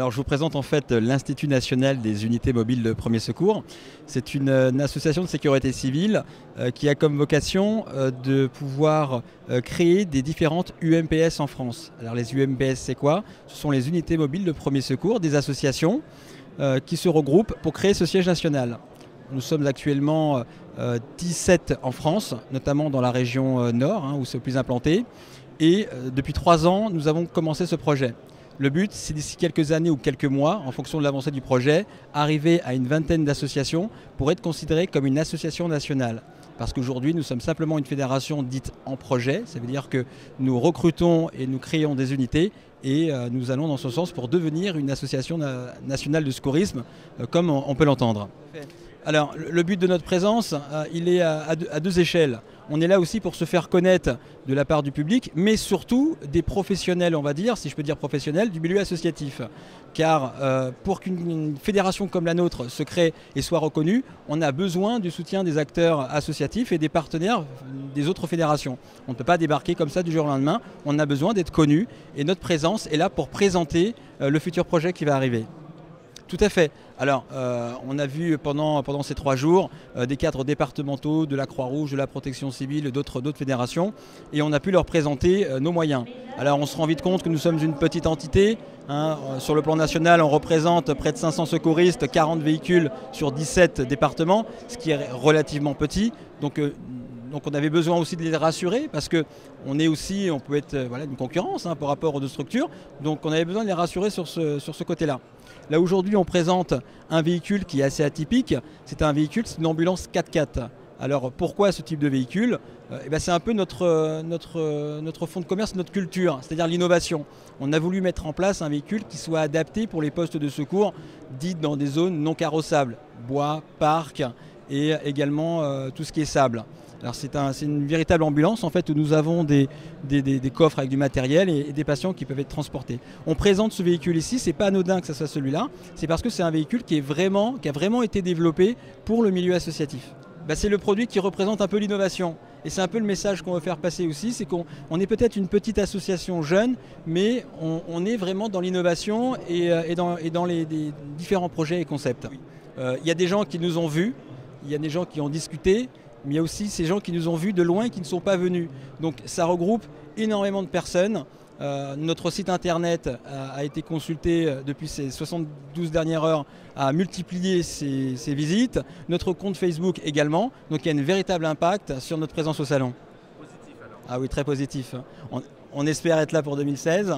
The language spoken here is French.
Alors je vous présente en fait l'Institut national des unités mobiles de premier secours. C'est une association de sécurité civile qui a comme vocation de pouvoir créer des différentes UMPS en France. Alors les UMPS c'est quoi? Ce sont les unités mobiles de premier secours, des associations qui se regroupent pour créer ce siège national. Nous sommes actuellement 17 en France, notamment dans la région nord où c'est le plus implanté. Et depuis 3 ans, nous avons commencé ce projet. Le but, c'est d'ici quelques années ou quelques mois, en fonction de l'avancée du projet, arriver à une vingtaine d'associations pour être considéré comme une association nationale. Parce qu'aujourd'hui, nous sommes simplement une fédération dite en projet. Ça veut dire que nous recrutons et nous créons des unités et nous allons dans ce sens pour devenir une association nationale de secourisme, comme on peut l'entendre. Alors, le but de notre présence, il est à deux échelles. On est là aussi pour se faire connaître de la part du public, mais surtout des professionnels, on va dire, si je peux dire professionnels, du milieu associatif. Car pour qu'une fédération comme la nôtre se crée et soit reconnue, on a besoin du soutien des acteurs associatifs et des partenaires des autres fédérations. On ne peut pas débarquer comme ça du jour au lendemain, on a besoin d'être connu et notre présence est là pour présenter le futur projet qui va arriver. Tout à fait. Alors, on a vu pendant ces 3 jours des cadres départementaux de la Croix-Rouge, de la Protection civile, d'autres fédérations, et on a pu leur présenter nos moyens. Alors, on se rend vite compte que nous sommes une petite entité. Sur le plan national, on représente près de 500 secouristes, 40 véhicules sur 17 départements, ce qui est relativement petit. Donc on avait besoin aussi de les rassurer parce qu'on peut être une concurrence par rapport aux deux structures. Donc on avait besoin de les rassurer sur ce côté-là. Là aujourd'hui on présente un véhicule qui est assez atypique. C'est une ambulance 4x4. Alors pourquoi ce type de véhicule? C'est un peu notre fonds de commerce, notre culture, c'est-à-dire l'innovation. On a voulu mettre en place un véhicule qui soit adapté pour les postes de secours dits dans des zones non carrossables, bois, parcs et également tout ce qui est sable. Alors c'est une véritable ambulance en fait où nous avons des coffres avec du matériel et des patients qui peuvent être transportés. On présente ce véhicule ici, c'est pas anodin que ça soit celui-là, c'est parce que c'est un véhicule qui a vraiment été développé pour le milieu associatif. C'est le produit qui représente un peu l'innovation. Et c'est un peu le message qu'on veut faire passer aussi, c'est qu'on est peut-être une petite association jeune, mais on est vraiment dans l'innovation et dans les différents projets et concepts. Il y a des gens qui nous ont vus, il y a des gens qui ont discuté, mais il y a aussi ces gens qui nous ont vus de loin et qui ne sont pas venus. Donc ça regroupe énormément de personnes. Notre site internet a été consulté depuis ces 72 dernières heures, a multiplié ses visites. Notre compte Facebook également. Donc il y a un véritable impact sur notre présence au salon. Positif alors? Ah oui, très positif. On espère être là pour 2016.